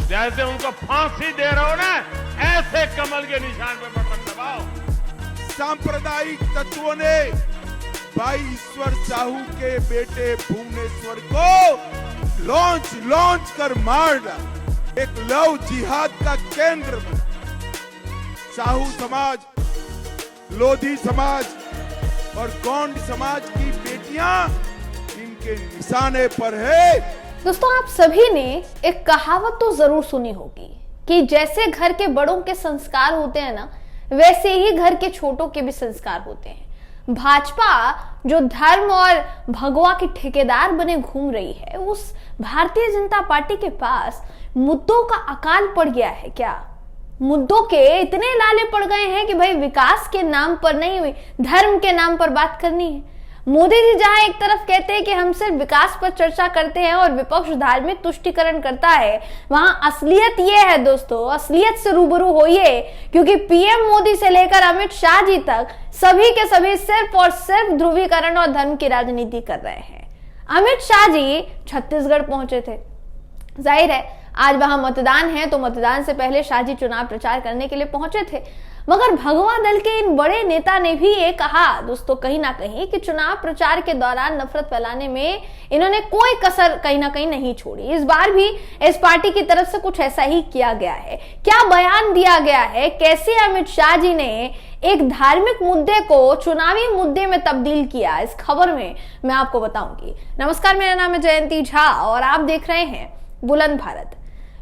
जैसे उनको फांसी दे रहे हो ना, ऐसे कमल के निशान पे बटन दबाओ। सांप्रदायिक तत्वों ने भाई ईश्वर साहू के बेटे भुवनेश्वर को लॉन्च कर मार डाला। एक लव जिहाद का केंद्र बना। साहू समाज, लोधी समाज और गोंड समाज की बेटियां इनके निशाने पर है। दोस्तों, आप सभी ने एक कहावत तो जरूर सुनी होगी कि जैसे घर के बड़ों के संस्कार होते हैं ना, वैसे ही घर के छोटों के भी संस्कार होते हैं। भाजपा जो धर्म और भगवा की ठेकेदार बने घूम रही है, उस भारतीय जनता पार्टी के पास मुद्दों का अकाल पड़ गया है क्या? मुद्दों के इतने लाले पड़ गए हैं कि भाई विकास के नाम पर नहीं, धर्म के नाम पर बात करनी है। मोदी जी जहां एक तरफ कहते हैं कि हम सिर्फ विकास पर चर्चा करते हैं और विपक्ष धार्मिक तुष्टीकरण करता है, वहां असलियत ये है दोस्तों, असलियत से रूबरू होइए, क्योंकि पीएम मोदी से लेकर अमित शाह जी तक सभी के सभी सिर्फ और सिर्फ ध्रुवीकरण और धर्म की राजनीति कर रहे हैं। अमित शाह जी छत्तीसगढ़ पहुंचे थे, जाहिर है आज वहां मतदान है, तो मतदान से पहले शाह जी चुनाव प्रचार करने के लिए पहुंचे थे। मगर भगवा दल के इन बड़े नेता ने भी ये कहा दोस्तों कहीं ना कहीं कि चुनाव प्रचार के दौरान नफरत फैलाने में इन्होंने कोई कसर कहीं ना कहीं नहीं छोड़ी। इस बार भी इस पार्टी की तरफ से कुछ ऐसा ही किया गया है। क्या बयान दिया गया है, कैसे अमित शाह जी ने एक धार्मिक मुद्दे को चुनावी मुद्दे में तब्दील किया, इस खबर में मैं आपको बताऊंगी। नमस्कार, मेरा नाम है जयंती झा और आप देख रहे हैं बुलंद भारत।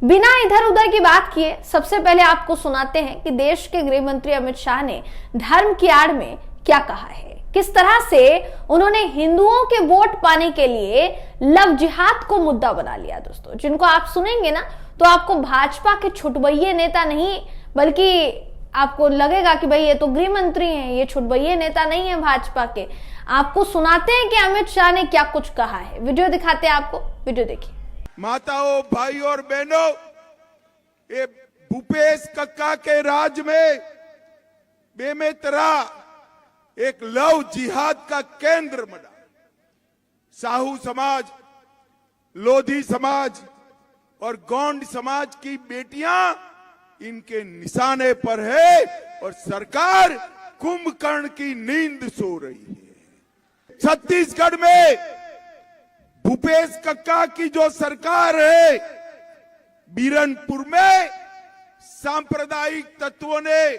बिना इधर उधर की बात किए सबसे पहले आपको सुनाते हैं कि देश के गृह मंत्री अमित शाह ने धर्म की आड़ में क्या कहा है, किस तरह से उन्होंने हिंदुओं के वोट पाने के लिए लव जिहाद को मुद्दा बना लिया। दोस्तों, जिनको आप सुनेंगे ना तो आपको भाजपा के छुटभइये नेता नहीं, बल्कि आपको लगेगा कि भाई ये तो गृह मंत्री हैं, ये छुटभइये नेता नहीं है भाजपा के। आपको सुनाते हैं कि अमित शाह ने क्या कुछ कहा है। वीडियो दिखाते हैं आपको, वीडियो देखिए। माताओं, भाई और बहनों, ये भूपेश कक्का के राज में बेमेतरा एक लव जिहाद का केंद्र बना। साहू समाज, लोधी समाज और गोंड समाज की बेटियां इनके निशाने पर है और सरकार कुंभकर्ण की नींद सो रही है। छत्तीसगढ़ में भूपेश कक्का की जो सरकार है, बीरनपुर में सांप्रदायिक तत्वों ने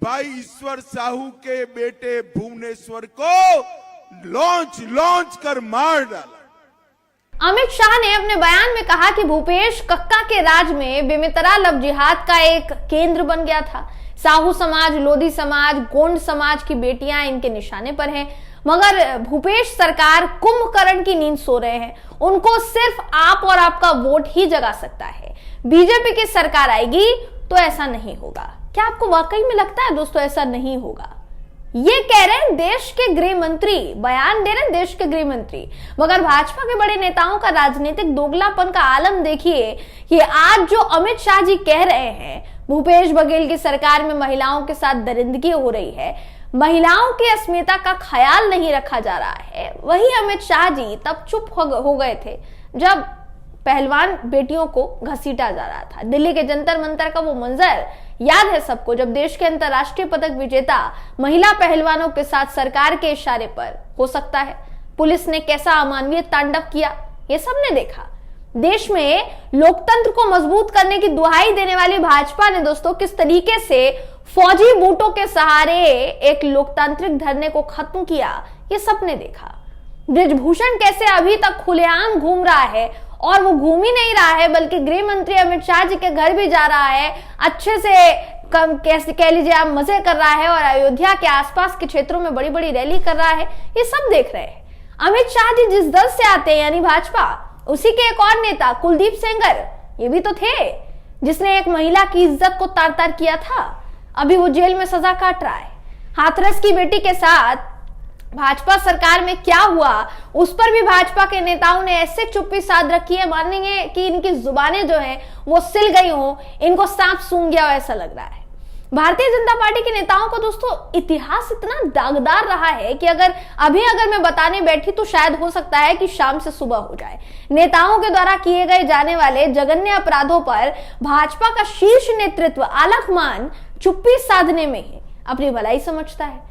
भाई ईश्वर साहू के बेटे भुवनेश्वर को लॉन्च कर मार डाला। अमित शाह ने अपने बयान में कहा कि भूपेश कक्का के राज में बेमेतरा लव जिहाद का एक केंद्र बन गया था। साहू समाज, लोधी समाज, गोंड समाज की बेटियां इनके निशाने पर हैं। मगर भूपेश सरकार कुंभकर्ण की नींद सो रहे हैं। उनको सिर्फ आप और आपका वोट ही जगा सकता है। बीजेपी की सरकार आएगी तो ऐसा नहीं होगा। क्या आपको वाकई में लगता है दोस्तों ऐसा नहीं होगा? ये कह रहे हैं देश के गृह मंत्री, बयान दे रहे हैं देश के गृह मंत्री। मगर भाजपा के बड़े नेताओं का राजनीतिक दोगलापन का आलम देखिए कि आज जो अमित शाह जी कह रहे हैं भूपेश बघेल की सरकार में महिलाओं के साथ दरिंदगी हो रही है, महिलाओं की अस्मिता का ख्याल नहीं रखा जा रहा है, वही अमित शाह जी तब चुप हो गए थे जब पहलवान बेटियों को घसीटा जा रहा था। दिल्ली के जंतर मंतर का वो मंजर याद है सबको, जब देश के अंतर्राष्ट्रीय पदक विजेता महिला पहलवानों के साथ सरकार के इशारे पर हो सकता है पुलिस ने कैसा अमानवीय तांडव किया, ये सबने देखा। देश में लोकतंत्र को मजबूत करने की दुहाई देने वाली भाजपा ने दोस्तों किस तरीके से फौजी बूटों के सहारे एक लोकतांत्रिक धरने को खत्म किया, ये सबने देखा। ब्रिजभूषण कैसे अभी तक खुलेआम घूम रहा है, और वो घूम ही नहीं रहा है बल्कि गृह मंत्री अमित शाह जी के घर भी जा रहा है, अच्छे से कैसे कह लीजिए आप मजे कर रहा है, और अयोध्या के आसपास के क्षेत्रों में बड़ी बड़ी रैली कर रहा है। ये सब देख रहे हैं। अमित शाह जी जिस दल से आते हैं यानी भाजपा, उसी के एक और नेता कुलदीप सेंगर, ये भी तो थे जिसने एक महिला की इज्जत को तार तार किया था। अभी वो जेल में सजा काट रहा है। हाथरस की बेटी के साथ भाजपा सरकार में क्या हुआ, उस पर भी भाजपा के नेताओं ने ऐसे चुप्पी साध रखी है, मानेंगे कि इनकी जुबानें जो हैं वो सिल गई हों, इनको सांप सूंघ गया हो ऐसा लग रहा है। भारतीय जनता पार्टी के नेताओं का दोस्तों इतिहास इतना दागदार रहा है कि अगर मैं बताने बैठी तो शायद हो सकता है कि शाम से सुबह हो जाए। नेताओं के द्वारा किए गए जाने वाले जघन्य अपराधों पर भाजपा का शीर्ष नेतृत्व आलकमान चुप्पी साधने में ही अपनी भलाई समझता है।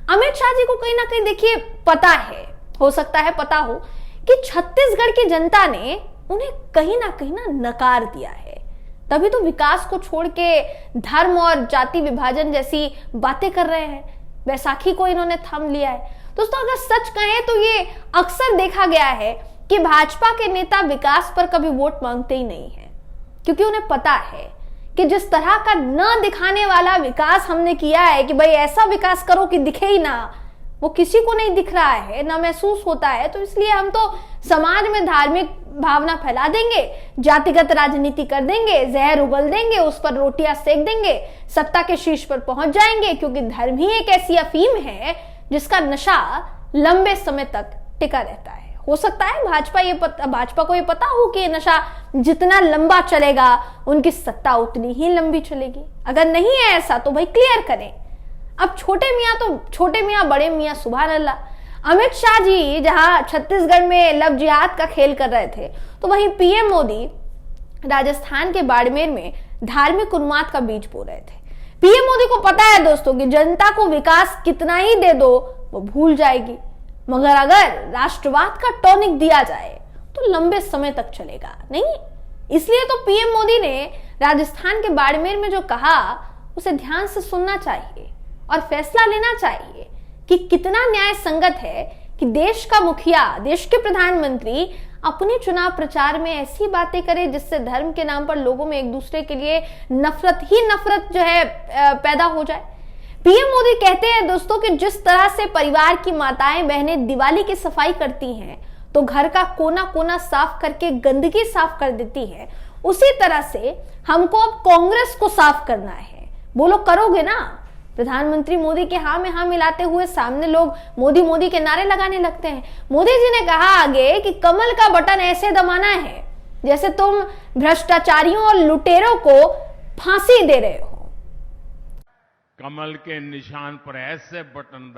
अमित शाह जी को कहीं ना कहीं देखिए पता है, हो सकता है पता हो कि छत्तीसगढ़ की जनता ने उन्हें कहीं ना नकार दिया है। तभी तो विकास को छोड़ के धर्म और जाति विभाजन जैसी बातें कर रहे हैं। बैसाखी को इन्होंने थम लिया है। दोस्तों अगर सच कहें तो ये अक्सर देखा गया है कि भाजपा के नेता विकास पर कभी वोट मांगते ही नहीं है, क्योंकि उन्हें पता है कि जिस तरह का न दिखाने वाला विकास हमने किया है कि भाई ऐसा विकास करो कि दिखे ही ना, वो किसी को नहीं दिख रहा है, ना महसूस होता है। तो इसलिए हम तो समाज में धार्मिक भावना फैला देंगे, जातिगत राजनीति कर देंगे, जहर उगल देंगे, उस पर रोटियां सेक देंगे, सत्ता के शीर्ष पर पहुंच जाएंगे, क्योंकि धर्म ही एक ऐसी अफीम है जिसका नशा लंबे समय तक टिका रहता है। हो सकता है भाजपा को ये पता हो कि ये नशा जितना लंबा चलेगा उनकी सत्ता उतनी ही लंबी चलेगी। अगर नहीं है ऐसा तो भाई क्लियर करें। अब छोटे मियां बड़े मियां सुभान अल्लाह। अमित शाह जी जहां छत्तीसगढ़ में लव जिहाद का खेल कर रहे थे, तो वहीं पीएम मोदी राजस्थान के बाड़मेर में धार्मिक उन्माद का बीज बो रहे थे। पीएम मोदी को पता है दोस्तों कि जनता को विकास कितना ही दे दो वो भूल जाएगी, मगर अगर राष्ट्रवाद का टॉनिक दिया जाए तो लंबे समय तक चलेगा नहीं। इसलिए तो पीएम मोदी ने राजस्थान के बाड़मेर में जो कहा उसे ध्यान से सुनना चाहिए और फैसला लेना चाहिए कि कितना न्याय संगत है कि देश का मुखिया, देश के प्रधानमंत्री अपने चुनाव प्रचार में ऐसी बातें करे जिससे धर्म के नाम पर लोगों में एक दूसरे के लिए नफरत जो है पैदा हो जाए। पीएम मोदी कहते हैं दोस्तों कि जिस तरह से परिवार की माताएं बहनें दिवाली की सफाई करती हैं तो घर का कोना कोना साफ करके गंदगी साफ कर देती है, उसी तरह से हमको अब कांग्रेस को साफ करना है। बोलो करोगे ना? प्रधानमंत्री मोदी के हाँ में हाँ मिलाते हुए सामने लोग मोदी के नारे लगाने लगते हैं। मोदी जी ने कहा आगे कि कमल का बटन ऐसे दबाना है जैसे तुम भ्रष्टाचारियों और लुटेरों को फांसी दे रहे हो। कमल के निशान पर ऐसे बटन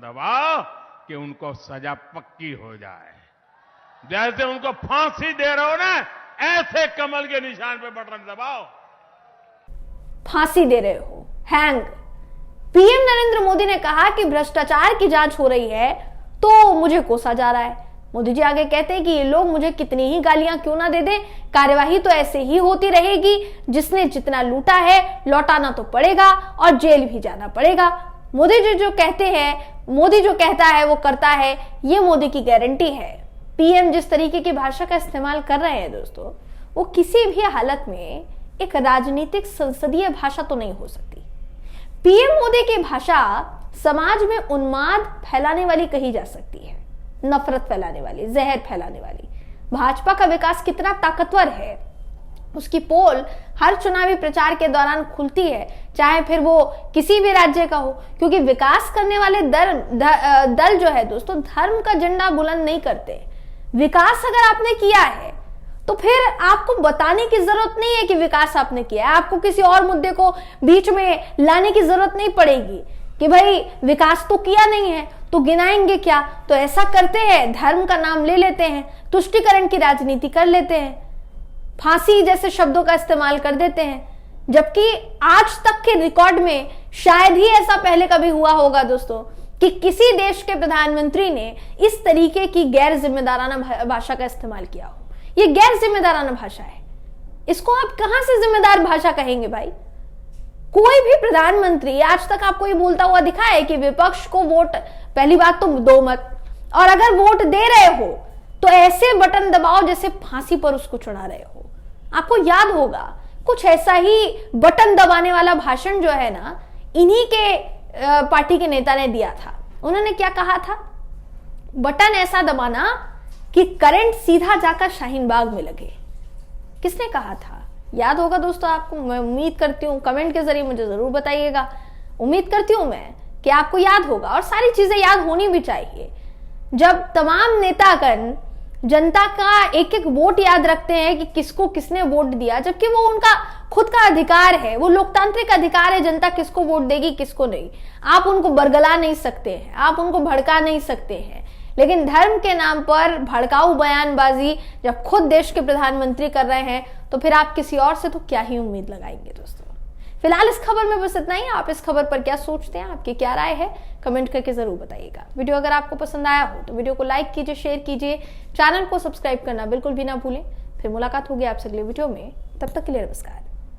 दबाओ कि उनको सजा पक्की हो जाए। जैसे उनको फांसी दे रहे हो ना, ऐसे कमल के निशान पे बटन दबाओ। फांसी दे रहे हो, हैंग। पीएम नरेंद्र मोदी ने कहा कि भ्रष्टाचार की जांच हो रही है तो मुझे कोसा जा रहा है। मोदी जी आगे कहते हैं कि ये लोग मुझे कितनी ही गालियां क्यों ना दे दें, कार्यवाही तो ऐसे ही होती रहेगी। जिसने जितना लूटा है लौटाना तो पड़ेगा और जेल भी जाना पड़ेगा। मोदी जी जो कहते हैं, मोदी जो कहता है वो करता है, ये मोदी की गारंटी है। पीएम जिस तरीके की भाषा का इस्तेमाल कर रहे हैं दोस्तों, वो किसी भी हालत में एक राजनीतिक संसदीय भाषा तो नहीं हो सकती। पीएम मोदी की भाषा समाज में उन्माद फैलाने वाली कही जा सकती है, नफरत फैलाने वाली, जहर फैलाने वाली। भाजपा का विकास कितना ताकतवर है उसकी पोल हर चुनावी प्रचार के दौरान खुलती है, चाहे फिर वो किसी भी राज्य का हो, क्योंकि विकास करने वाले दल जो है दोस्तों धर्म का झंडा बुलंद नहीं करते। विकास अगर आपने किया है तो फिर आपको बताने की जरूरत नहीं है कि विकास आपने किया है। आपको किसी और मुद्दे को बीच में लाने की जरूरत नहीं पड़ेगी कि भाई विकास तो किया नहीं है तो गिनाएंगे क्या। तो ऐसा करते हैं, धर्म का नाम ले लेते हैं, तुष्टीकरण की राजनीति कर लेते हैं, फांसी जैसे शब्दों का इस्तेमाल कर देते हैं, जबकि आज तक के रिकॉर्ड में शायद ही ऐसा पहले कभी हुआ होगा दोस्तों कि किसी देश के प्रधानमंत्री ने इस तरीके की गैर जिम्मेदाराना भाषा का इस्तेमाल किया हो। ये गैर जिम्मेदाराना भाषा है, इसको आप कहां से जिम्मेदार भाषा कहेंगे भाई? कोई भी प्रधानमंत्री आज तक आपको ये बोलता हुआ दिखा है कि विपक्ष को वोट, पहली बात तो दो मत, और अगर वोट दे रहे हो तो ऐसे बटन दबाओ जैसे फांसी पर उसको चढ़ा रहे हो। आपको याद होगा कुछ ऐसा ही बटन दबाने वाला भाषण जो है ना, इन्हीं के पार्टी के नेता ने दिया था। उन्होंने क्या कहा था? बटन ऐसा दबाना कि करंट सीधा जाकर शाहीन बाग में लगे। किसने कहा था? याद होगा दोस्तों आपको, मैं उम्मीद करती हूँ कमेंट के जरिए मुझे जरूर बताइएगा। उम्मीद करती हूँ मैं कि आपको याद होगा, और सारी चीजें याद होनी भी चाहिए। जब तमाम नेतागण जनता का एक एक वोट याद रखते हैं कि किसको किसने वोट दिया, जबकि वो उनका खुद का अधिकार है, वो लोकतांत्रिक अधिकार है जनता किसको वोट देगी किसको नहीं। आप उनको बरगला नहीं सकते हैं, आप उनको भड़का नहीं सकते हैं, लेकिन धर्म के नाम पर भड़काऊ बयानबाजी जब खुद देश के प्रधानमंत्री कर रहे हैं तो फिर आप किसी और से तो क्या ही उम्मीद लगाएंगे। दोस्तों फिलहाल इस खबर में बस इतना ही। आप इस खबर पर क्या सोचते हैं, आपकी क्या राय है, कमेंट करके जरूर बताइएगा। वीडियो अगर आपको पसंद आया हो तो वीडियो को लाइक कीजिए, शेयर कीजिए, चैनल को सब्सक्राइब करना बिल्कुल भी ना भूलें। फिर मुलाकात होगी आपसे अगले वीडियो में, तब तक के लिए नमस्कार।